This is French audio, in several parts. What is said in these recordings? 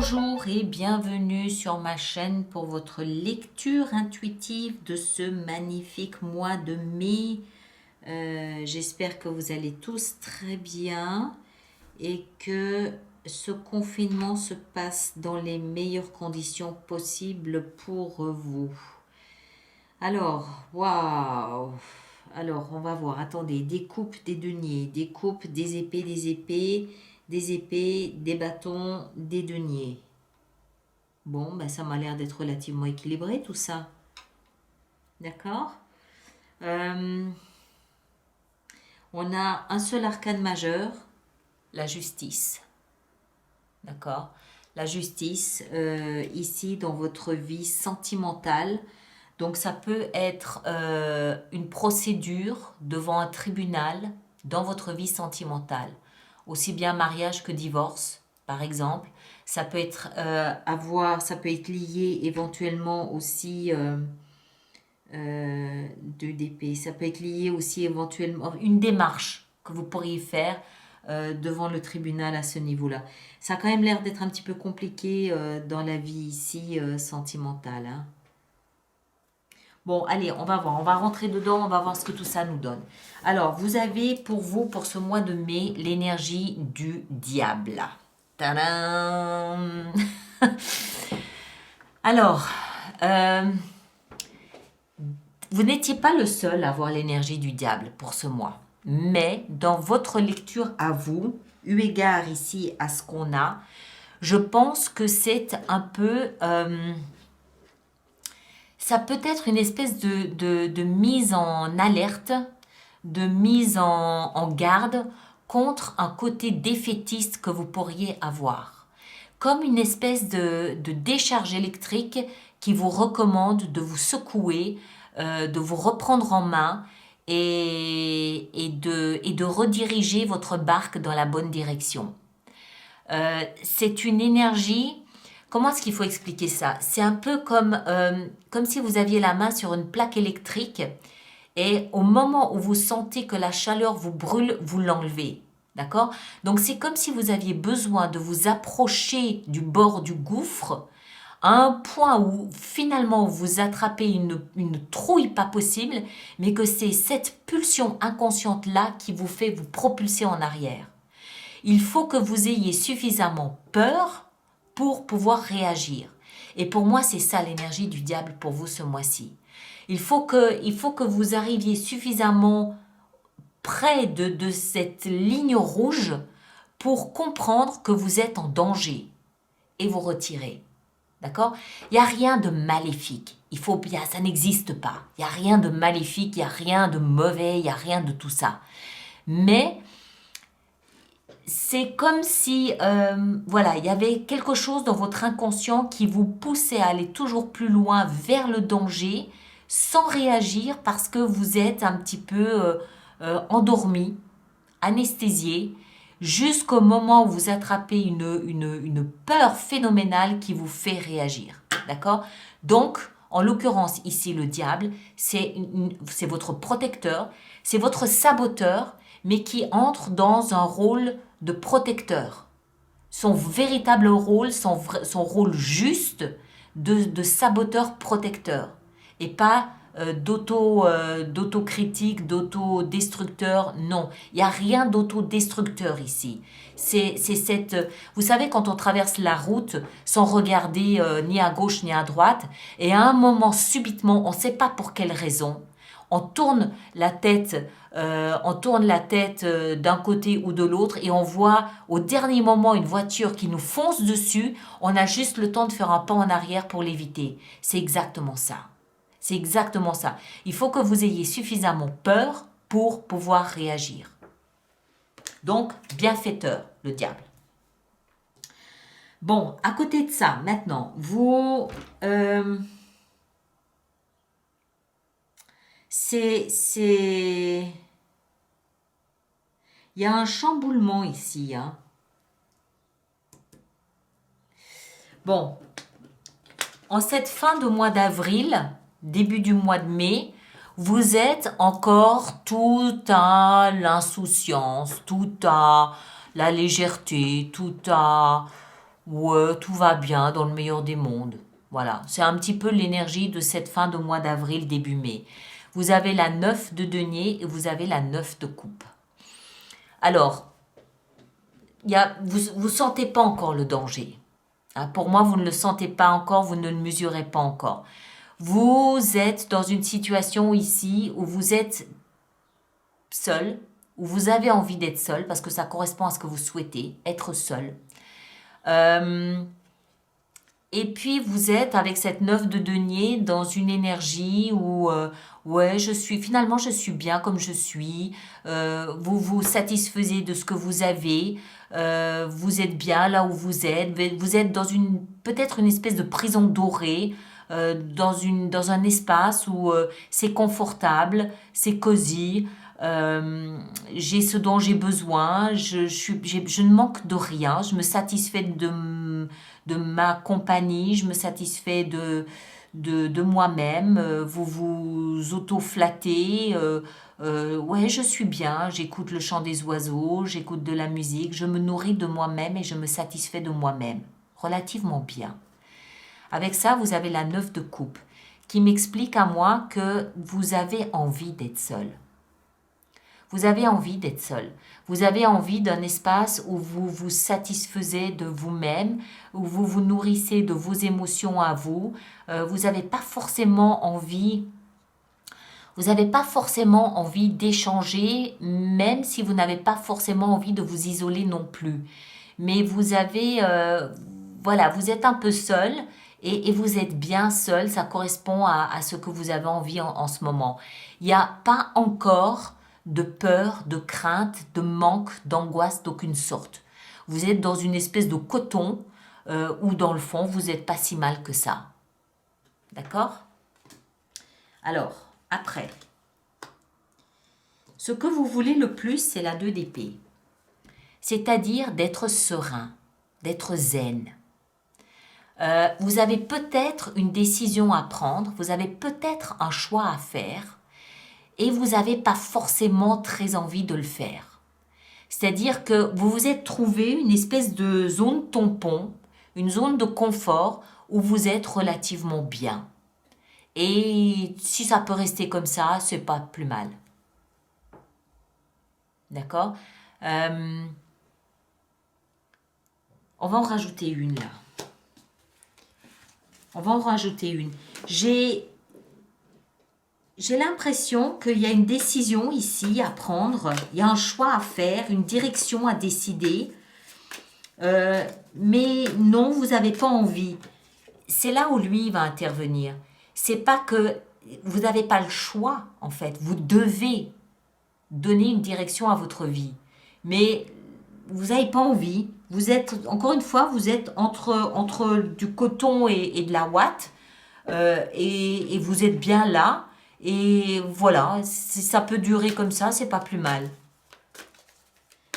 Bonjour et bienvenue sur ma chaîne pour votre lecture intuitive de ce magnifique mois de mai. J'espère que vous allez tous très bien et que ce confinement se passe dans les meilleures conditions possibles pour vous. Alors, waouh! Alors, on va voir. Attendez, des coupes, des deniers, des coupes, des épées, des épées, des bâtons, des deniers. Bon, ben ça m'a l'air d'être relativement équilibré tout ça. D'accord. On a un seul arcane majeur, la justice. D'accord. La justice, ici dans votre vie sentimentale. Donc ça peut être une procédure devant un tribunal dans votre vie sentimentale. Aussi bien mariage que divorce, par exemple. Ça peut être ça peut être lié éventuellement aussi deux d'épée. Ça peut être lié aussi éventuellement une démarche que vous pourriez faire devant le tribunal à ce niveau-là. Ça a quand même l'air d'être un petit peu compliqué dans la vie ici sentimentale. Hein. Bon, allez, on va voir, on va rentrer dedans, on va voir ce que tout ça nous donne. Alors, vous avez pour vous, pour ce mois de mai, l'énergie du diable. Tadam! Alors, vous n'étiez pas le seul à avoir l'énergie du diable pour ce mois. Mais dans votre lecture à vous, eu égard ici à ce qu'on a, je pense que c'est un peu... ça peut être une espèce de mise en alerte, de mise en garde contre un côté défaitiste que vous pourriez avoir. Comme une espèce de décharge électrique qui vous recommande de vous secouer, de vous reprendre en main et de rediriger votre barque dans la bonne direction. C'est une énergie. Comment est-ce qu'il faut expliquer ça? C'est un peu comme si vous aviez la main sur une plaque électrique et au moment où vous sentez que la chaleur vous brûle, vous l'enlevez. D'accord? Donc c'est comme si vous aviez besoin de vous approcher du bord du gouffre à un point où finalement vous attrapez une trouille pas possible, mais que c'est cette pulsion inconsciente-là qui vous fait vous propulser en arrière. Il faut que vous ayez suffisamment peur pour pouvoir réagir. Et pour moi, c'est ça l'énergie du diable pour vous ce mois-ci. Il faut que vous arriviez suffisamment près de cette ligne rouge pour comprendre que vous êtes en danger et vous retirer. D'accord? Il n'y a rien de maléfique. Ça n'existe pas. Il n'y a rien de maléfique, il n'y a rien de mauvais, il n'y a rien de tout ça. Mais c'est comme si, il y avait quelque chose dans votre inconscient qui vous poussait à aller toujours plus loin vers le danger sans réagir parce que vous êtes un petit peu endormi, anesthésié, jusqu'au moment où vous attrapez une peur phénoménale qui vous fait réagir. D'accord? Donc, en l'occurrence, ici, le diable, c'est votre protecteur, c'est votre saboteur, mais qui entre dans un rôle de protecteur. Son véritable rôle, son rôle juste de saboteur-protecteur. Et pas d'autocritique, d'autodestructeur. Non, il n'y a rien d'autodestructeur ici. Vous savez, quand on traverse la route sans regarder ni à gauche ni à droite, et à un moment, subitement, on ne sait pas pour quelle raison, on tourne la tête d'un côté ou de l'autre et on voit au dernier moment une voiture qui nous fonce dessus, on a juste le temps de faire un pas en arrière pour l'éviter. C'est exactement ça. C'est exactement ça. Il faut que vous ayez suffisamment peur pour pouvoir réagir. Donc, bienfaiteur, le diable. Bon, à côté de ça, maintenant, il y a un chamboulement ici. Hein. Bon, en cette fin de mois d'avril, début du mois de mai, vous êtes encore tout à l'insouciance, tout à la légèreté, tout à Ouais, tout va bien dans le meilleur des mondes. Voilà, c'est un petit peu l'énergie de cette fin de mois d'avril, début mai. Vous avez la 9 de denier et vous avez la 9 de coupe. Alors, vous ne sentez pas encore le danger. Hein, pour moi, vous ne le sentez pas encore, vous ne le mesurez pas encore. Vous êtes dans une situation ici où vous êtes seul, où vous avez envie d'être seul, parce que ça correspond à ce que vous souhaitez, être seul. Euh, et puis vous êtes avec cette 9 de denier dans une énergie où ouais, finalement je suis bien comme je suis. Vous vous satisfaisez de ce que vous avez. Vous êtes bien là où vous êtes. Vous êtes dans peut-être une espèce de prison dorée. Dans un espace où c'est confortable, c'est cosy, j'ai ce dont j'ai besoin, je ne manque de rien, je me satisfais de ma compagnie, je me satisfais de moi-même, vous vous auto-flattez, ouais, je suis bien, j'écoute le chant des oiseaux, j'écoute de la musique, je me nourris de moi-même et je me satisfais de moi-même, relativement bien. Avec ça, vous avez la 9 de coupe qui m'explique à moi que vous avez envie d'être seul. Vous avez envie d'être seul. Vous avez envie d'un espace où vous vous satisfaisez de vous-même, où vous vous nourrissez de vos émotions à vous. Vous n'avez pas forcément envie. Vous n'avez pas forcément envie d'échanger, même si vous n'avez pas forcément envie de vous isoler non plus. Mais vous avez, voilà, vous êtes un peu seul et vous êtes bien seul. Ça correspond à ce que vous avez envie en ce moment. Il n'y a pas encore de peur, de crainte, de manque, d'angoisse d'aucune sorte. Vous êtes dans une espèce de coton où dans le fond, vous n'êtes pas si mal que ça. D'accord? Alors, après, ce que vous voulez le plus, c'est la 2 d'épée. C'est-à-dire d'être serein, d'être zen. Vous avez peut-être une décision à prendre, vous avez peut-être un choix à faire et vous n'avez pas forcément très envie de le faire. C'est-à-dire que vous vous êtes trouvé une espèce de zone tampon, une zone de confort où vous êtes relativement bien. Et si ça peut rester comme ça, c'est pas plus mal. D'accord? On va en rajouter une là. On va en rajouter une. J'ai l'impression qu'il y a une décision ici à prendre, il y a un choix à faire, une direction à décider, mais non, vous n'avez pas envie. C'est là où lui va intervenir. C'est pas que vous n'avez pas le choix, en fait. Vous devez donner une direction à votre vie. Mais vous n'avez pas envie. Vous êtes, encore une fois, vous êtes entre du coton et de la ouate. Et vous êtes bien là. Et voilà, si ça peut durer comme ça, c'est pas plus mal.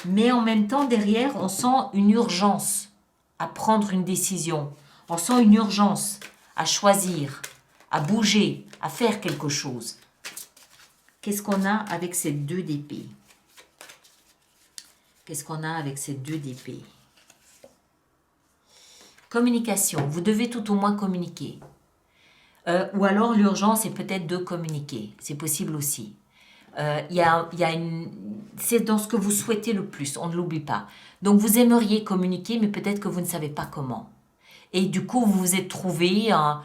Mais en même temps, derrière, on sent une urgence à prendre une décision. On sent une urgence à choisir, à bouger, à faire quelque chose. Qu'est-ce qu'on a avec ces 2 d'épée? Qu'est-ce qu'on a avec ces 2 d'épée? Communication. Vous devez tout au moins communiquer. Ou alors l'urgence est peut-être de communiquer. C'est possible aussi. C'est dans ce que vous souhaitez le plus, on ne l'oublie pas. Donc vous aimeriez communiquer, mais peut-être que vous ne savez pas comment. Et du coup, vous vous êtes trouvé un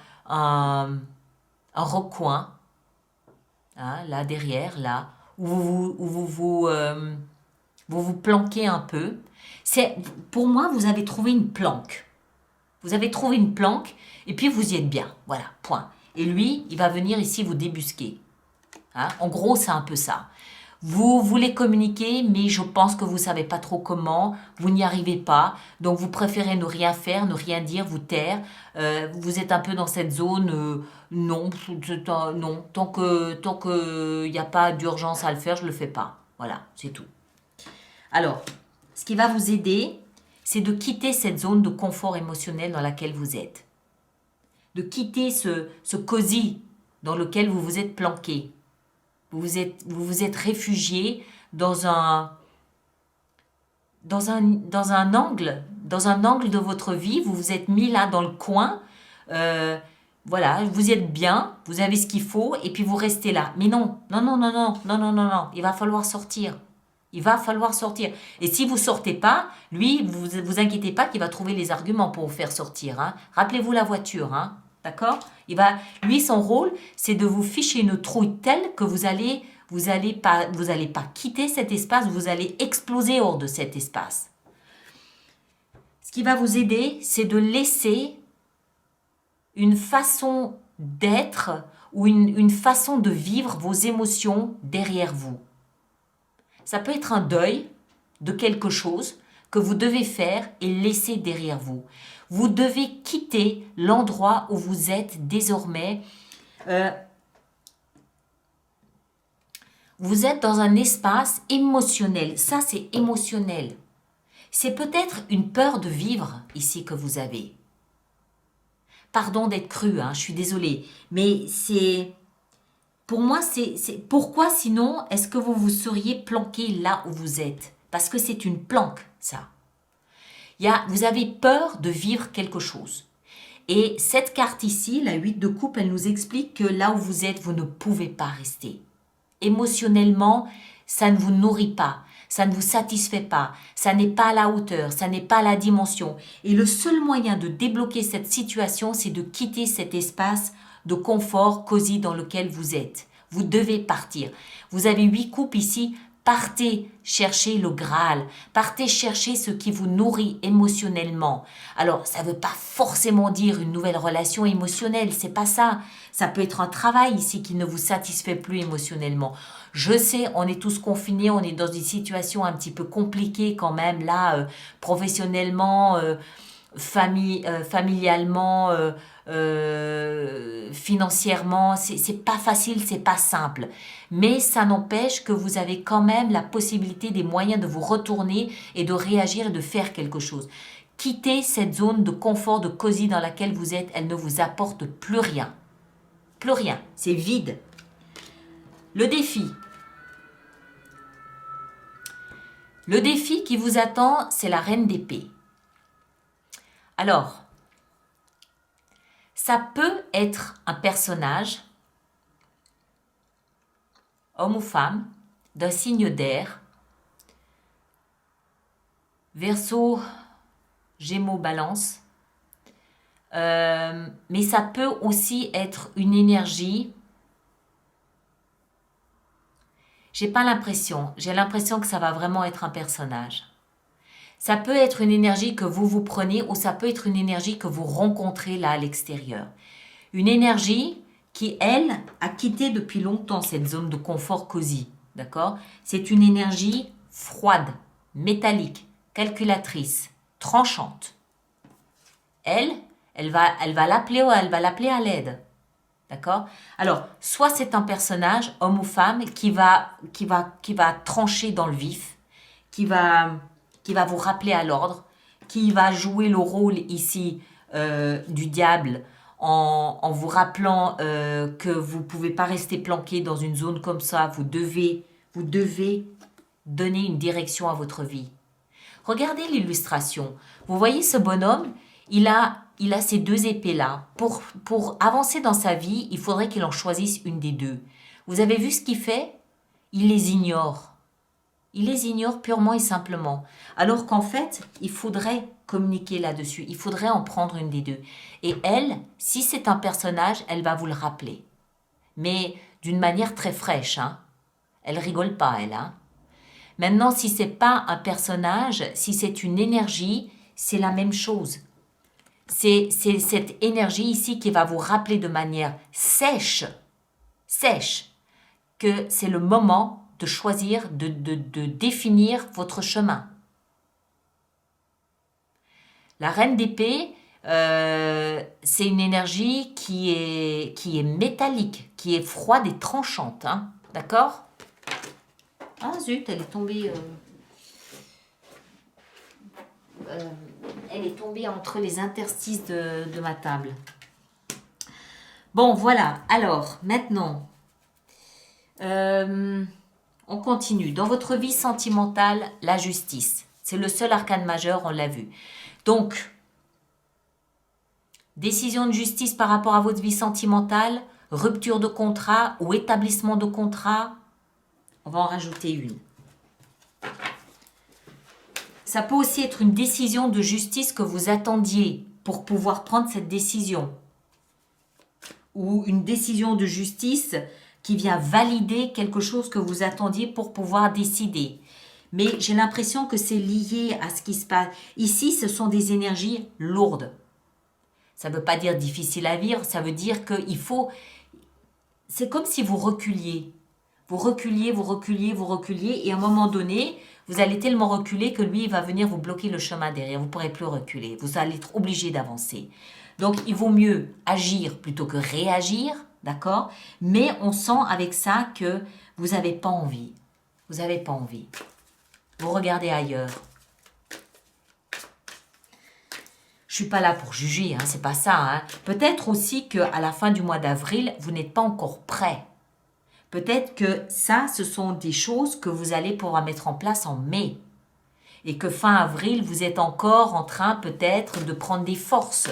recoin, hein, là derrière, là, où vous vous planquez un peu. Pour moi, vous avez trouvé une planque. Vous avez trouvé une planque et puis vous y êtes bien. Voilà, point. Et lui, il va venir ici vous débusquer. Hein? En gros, c'est un peu ça. Vous voulez communiquer, mais je pense que vous ne savez pas trop comment, vous n'y arrivez pas, donc vous préférez ne rien faire, ne rien dire, vous taire. Vous êtes un peu dans cette zone, non, non, tant que n'y a pas d'urgence à le faire, je ne le fais pas. Voilà, c'est tout. Alors, ce qui va vous aider, c'est de quitter cette zone de confort émotionnel dans laquelle vous êtes. De quitter ce cosy dans lequel vous vous êtes planqué. Vous vous êtes réfugié dans un angle dans un angle de votre vie, vous vous êtes mis là dans le coin, voilà, vous y êtes bien, vous avez ce qu'il faut, et puis vous restez là. Mais non, non, non, non, non, non, non, non, non, il va falloir sortir. Il va falloir sortir. Et si vous sortez pas, lui, vous inquiétez pas qu'il va trouver les arguments pour vous faire sortir. Hein. Rappelez-vous la voiture, hein, d'accord? Lui, son rôle, c'est de vous ficher une trouille telle que vous allez pas quitter cet espace, vous allez exploser hors de cet espace. Ce qui va vous aider, c'est de laisser une façon d'être ou une façon de vivre vos émotions derrière vous. Ça peut être un deuil de quelque chose que vous devez faire et laisser derrière vous. Vous devez quitter l'endroit où vous êtes désormais. Vous êtes dans un espace émotionnel. Ça, c'est émotionnel. C'est peut-être une peur de vivre ici que vous avez. Pardon d'être cru, hein, je suis désolée. Mais c'est... Pour moi, c'est pourquoi sinon est-ce que vous vous seriez planqué là où vous êtes? Parce que c'est une planque, ça. Vous avez peur de vivre quelque chose. Et cette carte ici, la 8 de coupe, elle nous explique que là où vous êtes, vous ne pouvez pas rester. Émotionnellement, ça ne vous nourrit pas, ça ne vous satisfait pas, ça n'est pas à la hauteur, ça n'est pas à la dimension. Et le seul moyen de débloquer cette situation, c'est de quitter cet espace de confort cosy dans lequel vous êtes. Vous devez partir. Vous avez 8 coupes ici. Partez chercher le Graal. Partez chercher ce qui vous nourrit émotionnellement. Alors, ça ne veut pas forcément dire une nouvelle relation émotionnelle. C'est pas ça. Ça peut être un travail ici qui ne vous satisfait plus émotionnellement. Je sais, on est tous confinés. On est dans une situation un petit peu compliquée quand même là, professionnellement, familialement, financièrement, c'est pas facile, c'est pas simple. Mais ça n'empêche que vous avez quand même la possibilité, des moyens de vous retourner et de réagir et de faire quelque chose. Quittez cette zone de confort, de cosy dans laquelle vous êtes, elle ne vous apporte plus rien. Plus rien, c'est vide. Le défi. Le défi qui vous attend, c'est la reine d'épée. Alors, ça peut être un personnage, homme ou femme, d'un signe d'air, Verseau, Gémeaux, Balance, mais ça peut aussi être une énergie. J'ai l'impression que ça va vraiment être un personnage. Ça peut être une énergie que vous prenez ou ça peut être une énergie que vous rencontrez là à l'extérieur. Une énergie qui, elle, a quitté depuis longtemps cette zone de confort cosy. D'accord? C'est une énergie froide, métallique, calculatrice, tranchante. Elle va l'appeler à l'aide. D'accord? Alors, soit c'est un personnage, homme ou femme, qui va trancher dans le vif, qui va vous rappeler à l'ordre, qui va jouer le rôle ici du diable en vous rappelant que vous ne pouvez pas rester planqué dans une zone comme ça, vous devez donner une direction à votre vie. Regardez l'illustration. Vous voyez ce bonhomme, il a ces deux épées-là. Pour avancer dans sa vie, il faudrait qu'il en choisisse une des deux. Vous avez vu ce qu'il fait? Il les ignore. Il les ignore purement et simplement. Alors qu'en fait, il faudrait communiquer là-dessus. Il faudrait en prendre une des deux. Et elle, si c'est un personnage, elle va vous le rappeler. Mais d'une manière très fraîche. Hein. Elle rigole pas, elle. Hein. Maintenant, si c'est pas un personnage, si c'est une énergie, c'est la même chose. C'est cette énergie ici qui va vous rappeler de manière sèche, que c'est le moment de choisir, de définir votre chemin. La reine d'épée, c'est une énergie qui est métallique, qui est froide et tranchante. Hein, d'accord? Ah zut, elle est tombée... elle est tombée entre les interstices de ma table. Bon, voilà. Alors, maintenant... on continue. Dans votre vie sentimentale, la justice. C'est le seul arcane majeur, on l'a vu. Donc, décision de justice par rapport à votre vie sentimentale, rupture de contrat ou établissement de contrat. On va en rajouter une. Ça peut aussi être une décision de justice que vous attendiez pour pouvoir prendre cette décision. Ou une décision de justice qui vient valider quelque chose que vous attendiez pour pouvoir décider. Mais j'ai l'impression que c'est lié à ce qui se passe. Ici, ce sont des énergies lourdes. Ça ne veut pas dire difficile à vivre, ça veut dire qu'il faut... C'est comme si vous reculiez. Vous reculiez, vous reculiez, vous reculiez, et à un moment donné, vous allez tellement reculer que lui, il va venir vous bloquer le chemin derrière. Vous ne pourrez plus reculer. Vous allez être obligé d'avancer. Donc, il vaut mieux agir plutôt que réagir, d'accord? Mais on sent avec ça que vous n'avez pas envie. Vous n'avez pas envie. Vous regardez ailleurs. Je ne suis pas là pour juger, hein, c'est pas ça. Hein. Peut-être aussi qu'à la fin du mois d'avril, vous n'êtes pas encore prêt. Peut-être que ça, ce sont des choses que vous allez pouvoir mettre en place en mai. Et que fin avril, vous êtes encore en train peut-être de prendre des forces.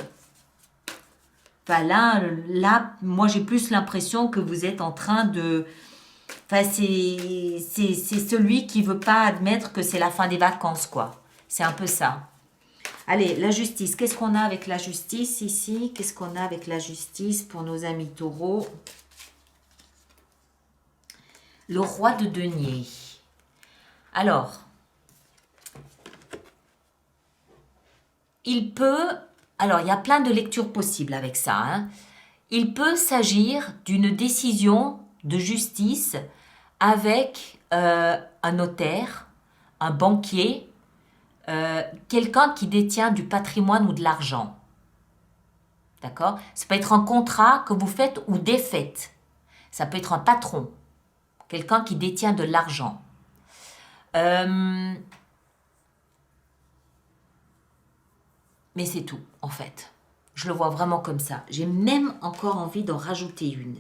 Enfin, là, moi j'ai plus l'impression que vous êtes en train de... Enfin, c'est celui qui ne veut pas admettre que c'est la fin des vacances, quoi. C'est un peu ça. Allez, la justice. Qu'est-ce qu'on a avec la justice ici? Qu'est-ce qu'on a avec la justice pour nos amis taureaux? Le roi de denier. Alors, il peut... Alors, il y a plein de lectures possibles avec ça. Hein. Il peut s'agir d'une décision de justice avec un notaire, un banquier, quelqu'un qui détient du patrimoine ou de l'argent. D'accord? Ça peut être un contrat que vous faites ou défaites. Ça peut être un patron, quelqu'un qui détient de l'argent. Mais c'est tout, en fait. Je le vois vraiment comme ça. J'ai même encore envie d'en rajouter une.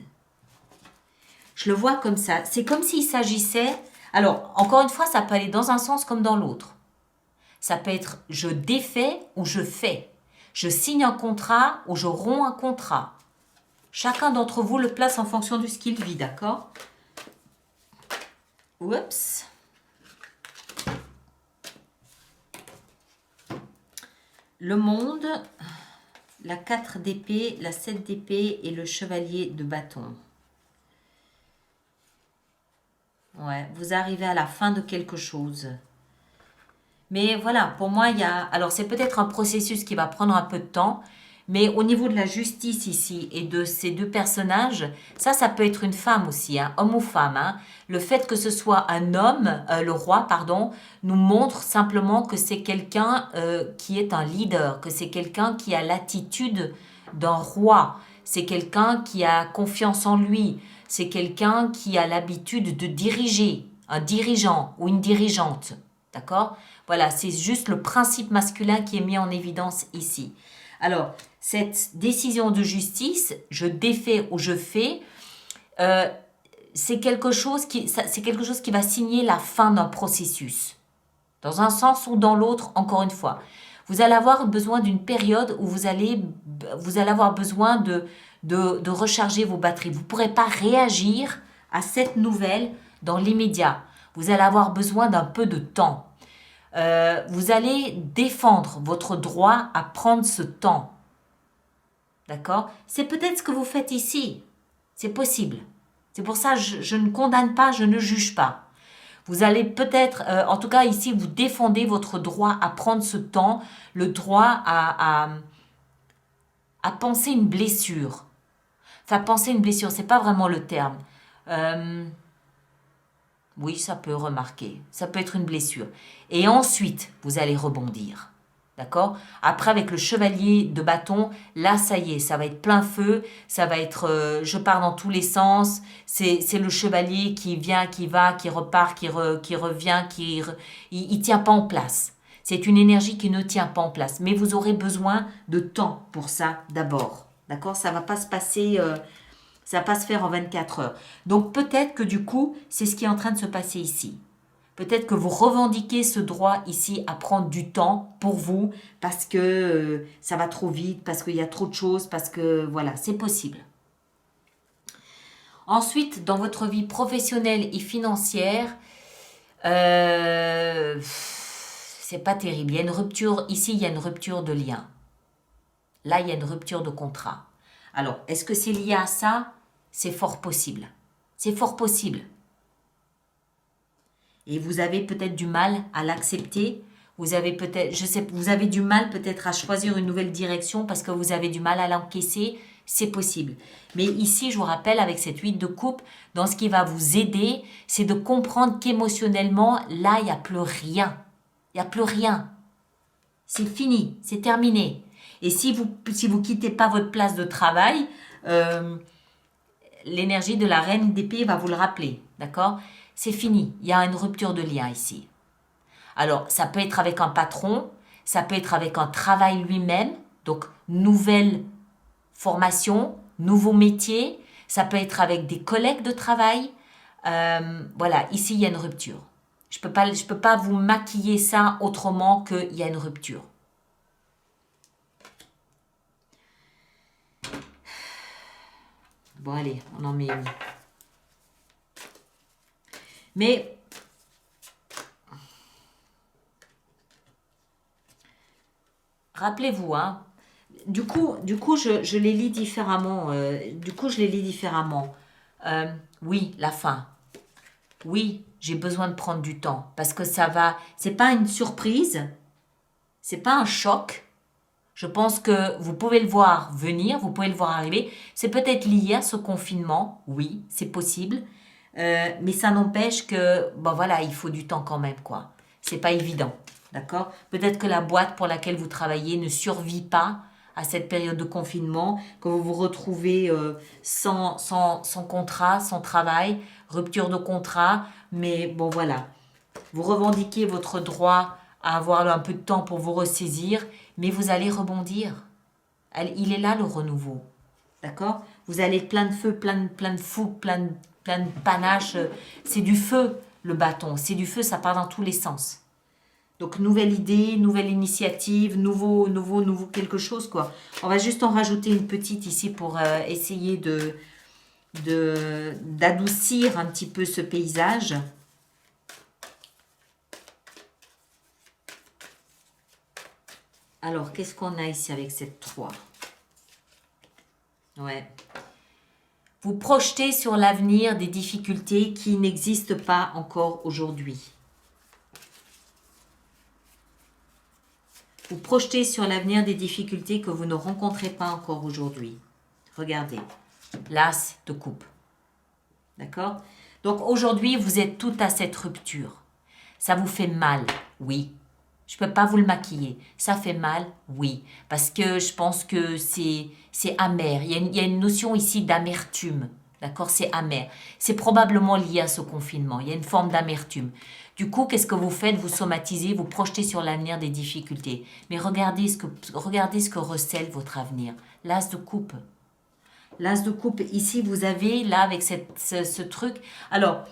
Je le vois comme ça. C'est comme s'il s'agissait... Alors, encore une fois, ça peut aller dans un sens comme dans l'autre. Ça peut être je défais ou je fais. Je signe un contrat ou je romps un contrat. Chacun d'entre vous le place en fonction de ce qu'il vit, d'accord? Oups. Le monde, la 4 d'épée, la 7 d'épée et le chevalier de bâton. Ouais, vous arrivez à la fin de quelque chose. Mais voilà, pour moi, il y a... Alors, c'est peut-être un processus qui va prendre un peu de temps, mais au niveau de la justice ici et de ces deux personnages, ça peut être une femme aussi, hein, homme ou femme. Hein. Le fait que ce soit un homme, le roi, pardon, nous montre simplement que c'est quelqu'un qui est un leader, que c'est quelqu'un qui a l'attitude d'un roi, c'est quelqu'un qui a confiance en lui, c'est quelqu'un qui a l'habitude de diriger, un dirigeant ou une dirigeante. D'accord? Voilà, c'est juste le principe masculin qui est mis en évidence ici. Alors, cette décision de justice, je défais ou je fais, c'est quelque chose qui va signer la fin d'un processus. Dans un sens ou dans l'autre, encore une fois. Vous allez avoir besoin d'une période où vous allez avoir besoin de recharger vos batteries. Vous ne pourrez pas réagir à cette nouvelle dans l'immédiat. Vous allez avoir besoin d'un peu de temps. Vous allez défendre votre droit à prendre ce temps. D'accord? C'est peut-être ce que vous faites ici. C'est possible. C'est pour ça que je ne condamne pas, je ne juge pas. Vous allez peut-être, en tout cas ici, vous défendez votre droit à prendre ce temps, le droit à penser une blessure. Enfin, penser une blessure, c'est pas vraiment le terme. Oui, ça peut remarquer. Ça peut être une blessure. Et ensuite, vous allez rebondir. D'accord? Après, avec le chevalier de bâton, là, ça y est, ça va être plein feu. Ça va être, je pars dans tous les sens. C'est le chevalier qui vient, qui va, qui repart, qui revient, il tient pas en place. C'est une énergie qui ne tient pas en place. Mais vous aurez besoin de temps pour ça d'abord. D'accord? Ça va pas se passer... ça va pas se faire en 24 heures. Donc peut-être que du coup, c'est ce qui est en train de se passer ici. Peut-être que vous revendiquez ce droit ici à prendre du temps pour vous parce que ça va trop vite, parce qu'il y a trop de choses, parce que voilà, c'est possible. Ensuite, dans votre vie professionnelle et financière, c'est pas terrible. Il y a une rupture, ici il y a une rupture de lien. Là, il y a une rupture de contrat. Alors, est-ce que c'est lié à ça? C'est fort possible. C'est fort possible. Et vous avez peut-être du mal à l'accepter. Vous avez peut-être, je sais, vous avez du mal peut-être à choisir une nouvelle direction parce que vous avez du mal à l'encaisser. C'est possible. Mais ici, je vous rappelle, avec cette 8 de coupe, dans ce qui va vous aider, c'est de comprendre qu'émotionnellement, là, il n'y a plus rien. Il n'y a plus rien. C'est fini, c'est terminé. Et si vous quittez pas votre place de travail, l'énergie de la reine d'épée va vous le rappeler. D'accord? C'est fini. Il y a une rupture de lien ici. Alors, ça peut être avec un patron, ça peut être avec un travail lui-même, donc nouvelle formation, nouveau métier, ça peut être avec des collègues de travail. Voilà, ici, il y a une rupture. Je peux pas vous maquiller ça autrement qu'il y a une rupture. Bon, allez, on en met une. Mais rappelez-vous, hein, du coup, je les lis différemment. Oui, la fin. Oui, j'ai besoin de prendre du temps parce que ça va. C'est pas une surprise, c'est pas un choc. Je pense que vous pouvez le voir venir, vous pouvez le voir arriver. C'est peut-être lié à ce confinement, oui, c'est possible. Mais ça n'empêche que, bon voilà, il faut du temps quand même, quoi. C'est pas évident, d'accord? Peut-être que la boîte pour laquelle vous travaillez ne survit pas à cette période de confinement, que vous vous retrouvez sans contrat, sans travail, rupture de contrat, mais bon voilà. Vous revendiquez votre droit à avoir un peu de temps pour vous ressaisir, mais vous allez rebondir. Il est là le renouveau. D'accord? Vous allez être plein de feu, plein de fougue, plein de panache. C'est du feu, le bâton. C'est du feu, ça part dans tous les sens. Donc, nouvelle idée, nouvelle initiative, nouveau quelque chose, quoi. On va juste en rajouter une petite ici pour essayer d'adoucir un petit peu ce paysage. Alors, qu'est-ce qu'on a ici avec cette 3? Ouais. Vous projetez sur l'avenir des difficultés qui n'existent pas encore aujourd'hui. Vous projetez sur l'avenir des difficultés que vous ne rencontrez pas encore aujourd'hui. Regardez, l'as de coupe. D'accord? Donc aujourd'hui, vous êtes tout à cette rupture. Ça vous fait mal, oui. Je ne peux pas vous le maquiller. Ça fait mal, oui. Parce que je pense que c'est amer. Il y a une notion ici d'amertume. D'accord? C'est amer. C'est probablement lié à ce confinement. Il y a une forme d'amertume. Du coup, qu'est-ce que vous faites? Vous somatisez, vous projetez sur l'avenir des difficultés. Mais regardez ce que recèle votre avenir. L'as de coupe. L'as de coupe, ici, vous avez, là, avec ce truc. Alors,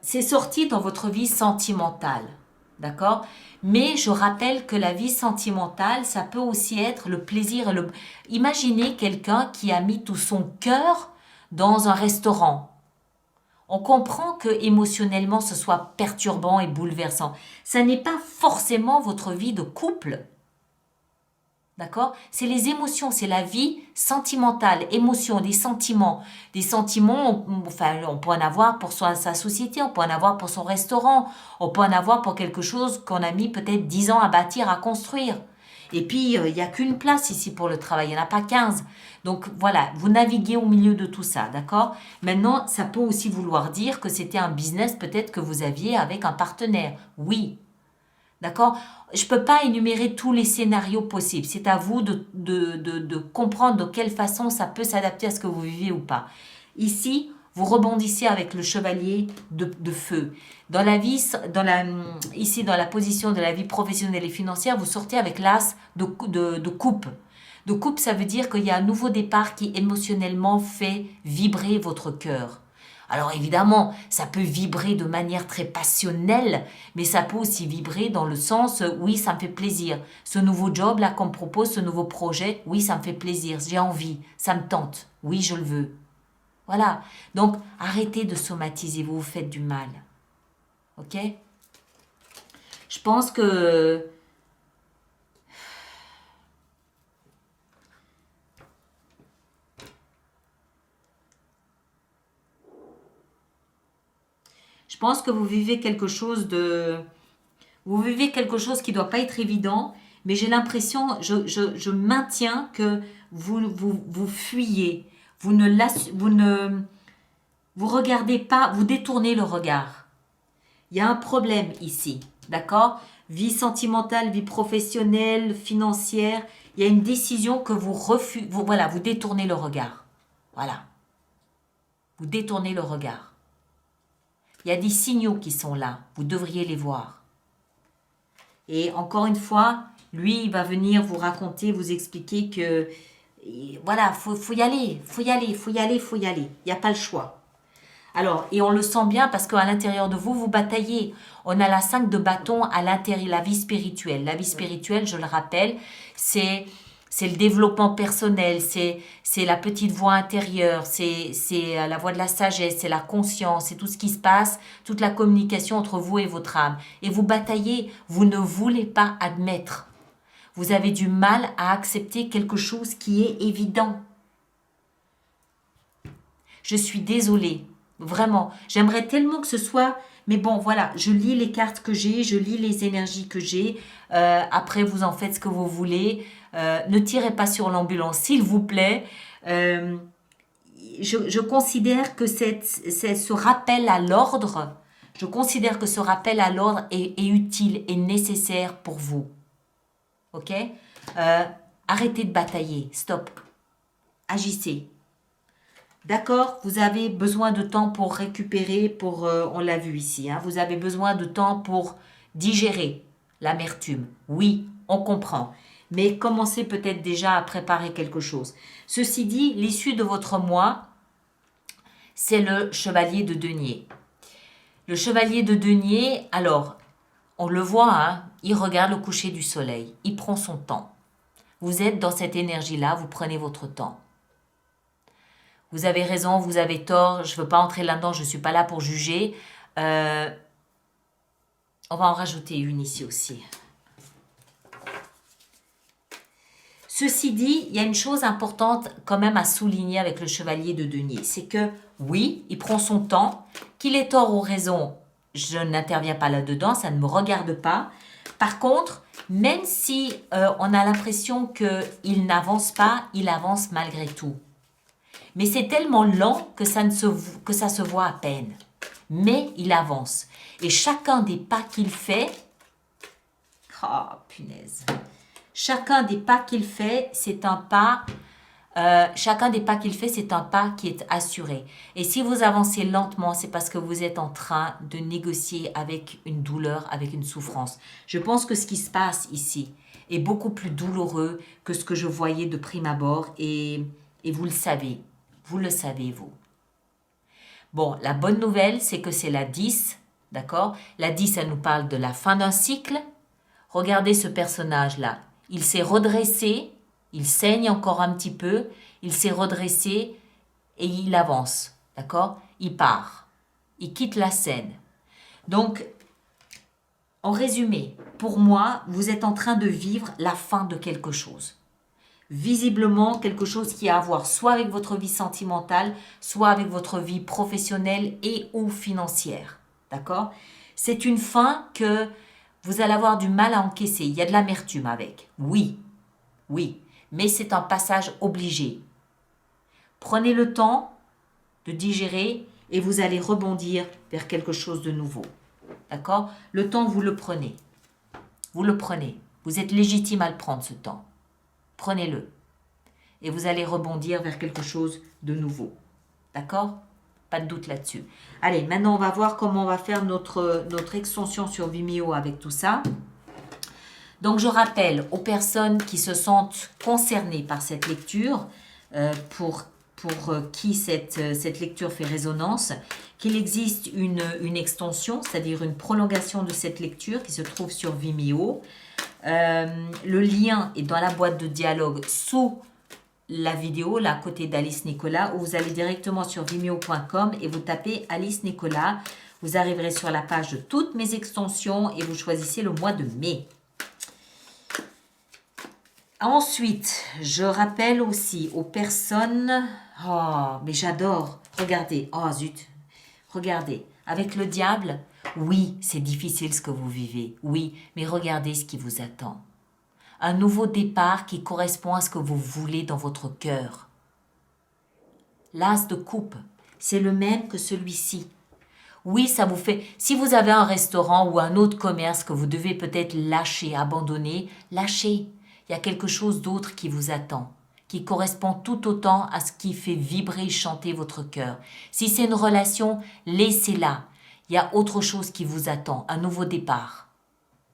c'est sorti dans votre vie sentimentale. D'accord? Mais je rappelle que la vie sentimentale, ça peut aussi être le plaisir. Imaginez quelqu'un qui a mis tout son cœur dans un restaurant. On comprend que émotionnellement, ce soit perturbant et bouleversant. Ça n'est pas forcément votre vie de couple. D'accord? C'est les émotions, c'est la vie sentimentale, émotions, des sentiments. Des sentiments, on peut en avoir pour sa société, on peut en avoir pour son restaurant, on peut en avoir pour quelque chose qu'on a mis peut-être 10 ans à bâtir, à construire. Et puis, il n'y a qu'une place ici pour le travail, il n'y en a pas 15. Donc voilà, vous naviguez au milieu de tout ça, d'accord? Maintenant, ça peut aussi vouloir dire que c'était un business peut-être que vous aviez avec un partenaire. Oui, d'accord? Je ne peux pas énumérer tous les scénarios possibles. C'est à vous de comprendre de quelle façon ça peut s'adapter à ce que vous vivez ou pas. Ici, vous rebondissez avec le chevalier de feu. Dans la vie, ici, dans la position de la vie professionnelle et financière, vous sortez avec l'as de coupe. De coupe, ça veut dire qu'il y a un nouveau départ qui émotionnellement fait vibrer votre cœur. Alors évidemment, ça peut vibrer de manière très passionnelle, mais ça peut aussi vibrer dans le sens, oui, ça me fait plaisir. Ce nouveau job là qu'on me propose, ce nouveau projet, oui, ça me fait plaisir, j'ai envie, ça me tente, oui, je le veux. Voilà. Donc, arrêtez de somatiser, vous vous faites du mal. Ok? Je pense que... Je pense que vous vivez quelque chose de... Vous vivez quelque chose qui ne doit pas être évident, mais j'ai l'impression, je maintiens que vous fuyez. Vous regardez pas, vous détournez le regard. Il y a un problème ici, d'accord? Vie sentimentale, vie professionnelle, financière. Il y a une décision que vous refusez. Voilà, vous détournez le regard. Voilà. Vous détournez le regard. Il y a des signaux qui sont là. Vous devriez les voir. Et encore une fois, lui, il va venir vous raconter, vous expliquer que voilà, faut y aller, faut y aller, faut y aller, faut y aller. Il n'y a pas le choix. Alors, et on le sent bien parce qu'à l'intérieur de vous, vous bataillez. On a la 5 de bâton à l'intérieur, la vie spirituelle. La vie spirituelle, je le rappelle, c'est le développement personnel, c'est la petite voix intérieure, c'est la voix de la sagesse, c'est la conscience, c'est tout ce qui se passe, toute la communication entre vous et votre âme. Et vous bataillez, vous ne voulez pas admettre. Vous avez du mal à accepter quelque chose qui est évident. Je suis désolée. Vraiment, j'aimerais tellement que ce soit... Mais bon, voilà, je lis les cartes que j'ai, je lis les énergies que j'ai. Après, vous en faites ce que vous voulez. Ne tirez pas sur l'ambulance, s'il vous plaît. Je considère que ce rappel à l'ordre, je considère que ce rappel à l'ordre est utile et nécessaire pour vous. Ok? Arrêtez de batailler. Stop. Agissez. D'accord, vous avez besoin de temps pour récupérer, on l'a vu ici, hein, vous avez besoin de temps pour digérer l'amertume. Oui, on comprend. Mais commencez peut-être déjà à préparer quelque chose. Ceci dit, l'issue de votre mois, c'est le chevalier de denier. Le chevalier de denier, alors, on le voit, hein, il regarde le coucher du soleil, il prend son temps. Vous êtes dans cette énergie-là, vous prenez votre temps. Vous avez raison, vous avez tort, je ne veux pas entrer là-dedans, je ne suis pas là pour juger. On va en rajouter une ici aussi. Ceci dit, il y a une chose importante quand même à souligner avec le chevalier de denier. C'est que oui, il prend son temps, qu'il ait tort ou raison, je n'interviens pas là-dedans, ça ne me regarde pas. Par contre, même si on a l'impression qu'il n'avance pas, il avance malgré tout. Mais c'est tellement lent que ça se voit à peine. Mais il avance. Et chacun des pas qu'il fait... Oh, punaise. Chacun des pas qu'il fait, c'est un pas... chacun des pas qu'il fait, c'est un pas qui est assuré. Et si vous avancez lentement, c'est parce que vous êtes en train de négocier avec une douleur, avec une souffrance. Je pense que ce qui se passe ici est beaucoup plus douloureux que ce que je voyais de prime abord. Et vous le savez. Vous le savez, vous. Bon, la bonne nouvelle, c'est que c'est la 10, d'accord? La 10, elle nous parle de la fin d'un cycle. Regardez ce personnage-là. Il s'est redressé, il saigne encore un petit peu, il s'est redressé et il avance, d'accord? Il part, il quitte la scène. Donc, en résumé, pour moi, vous êtes en train de vivre la fin de quelque chose. Visiblement quelque chose qui a à voir soit avec votre vie sentimentale, soit avec votre vie professionnelle et ou financière. D'accord? C'est une fin que vous allez avoir du mal à encaisser. Il y a de l'amertume avec. Oui, oui, mais c'est un passage obligé. Prenez le temps de digérer et vous allez rebondir vers quelque chose de nouveau. D'accord? Le temps, vous le prenez. Vous le prenez. Vous êtes légitime à le prendre, ce temps. Prenez-le. Et vous allez rebondir vers quelque chose de nouveau. D'accord? Pas de doute là-dessus. Allez, maintenant on va voir comment on va faire notre extension sur Vimeo avec tout ça. Donc je rappelle aux personnes qui se sentent concernées par cette lecture, pour pour qui cette lecture fait résonance, qu'il existe une extension, c'est-à-dire une prolongation de cette lecture qui se trouve sur Vimeo. Le lien est dans la boîte de dialogue sous la vidéo, là, à côté d'Alice Nicolas, où vous allez directement sur vimeo.com et vous tapez Alice Nicolas. Vous arriverez sur la page de toutes mes extensions et vous choisissez le mois de mai. Ensuite, je rappelle aussi aux personnes... Oh, mais j'adore. Regardez. Oh, zut. Regardez. Avec le diable, oui, c'est difficile ce que vous vivez. Oui, mais regardez ce qui vous attend. Un nouveau départ qui correspond à ce que vous voulez dans votre cœur. L'as de coupe, c'est le même que celui-ci. Oui, ça vous fait... Si vous avez un restaurant ou un autre commerce que vous devez peut-être lâcher, abandonner, lâchez. Il y a quelque chose d'autre qui vous attend, qui correspond tout autant à ce qui fait vibrer et chanter votre cœur. Si c'est une relation, laissez-la. Il y a autre chose qui vous attend, un nouveau départ.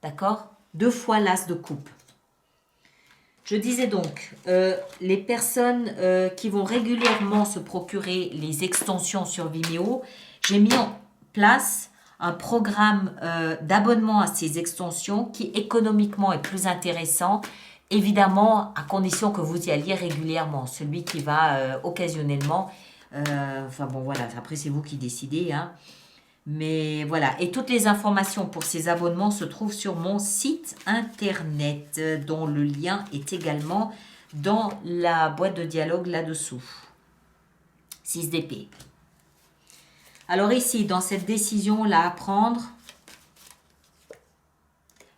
D'accord? 2 fois l'as de coupe. Je disais donc, les personnes qui vont régulièrement se procurer les extensions sur Vimeo, j'ai mis en place un programme d'abonnement à ces extensions qui économiquement est plus intéressant, évidemment à condition que vous y alliez régulièrement. Celui qui va occasionnellement, enfin bon voilà, après c'est vous qui décidez, hein. Mais voilà, et toutes les informations pour ces abonnements se trouvent sur mon site internet, dont le lien est également dans la boîte de dialogue là-dessous. 6 d'épée. Alors ici, dans cette décision-là à prendre,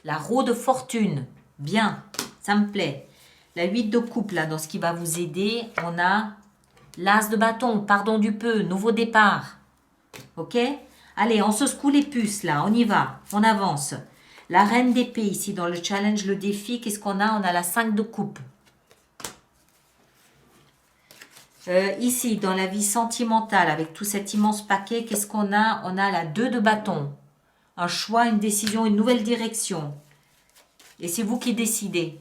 la roue de fortune, bien, ça me plaît. La 8 de coupe, là, dans ce qui va vous aider, on a l'as de bâton, pardon du peu, nouveau départ. Ok ? Allez, on se secoue les puces là, on y va, on avance. La reine d'épée ici dans le challenge, le défi, qu'est-ce qu'on a? On a la 5 de coupe. Ici, dans la vie sentimentale, avec tout cet immense paquet, qu'est-ce qu'on a? On a la 2 de bâton. Un choix, une décision, une nouvelle direction. Et c'est vous qui décidez.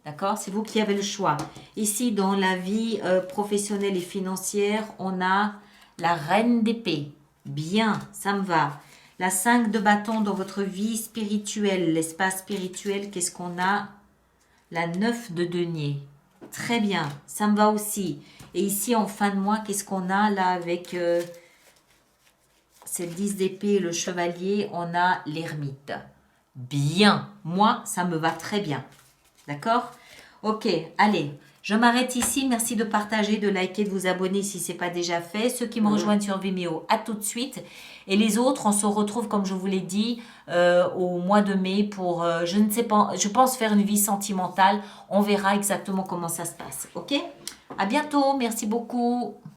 D'accord? C'est vous qui avez le choix. Ici, dans la vie professionnelle et financière, on a la reine d'épée. Bien, ça me va. La 5 de bâton dans votre vie spirituelle, l'espace spirituel, qu'est-ce qu'on a? La 9 de denier. Très bien, ça me va aussi. Et ici, en fin de mois, qu'est-ce qu'on a là avec cette 10 d'épée et le chevalier? On a l'ermite. Bien, moi, ça me va très bien. D'accord? Ok, allez. Je m'arrête ici. Merci de partager, de liker, de vous abonner si ce n'est pas déjà fait. Ceux qui me rejoignent sur Vimeo, à tout de suite. Et les autres, on se retrouve, comme je vous l'ai dit, au mois de mai pour, je ne sais pas, je pense faire une vie sentimentale. On verra exactement comment ça se passe. Ok? À bientôt. Merci beaucoup.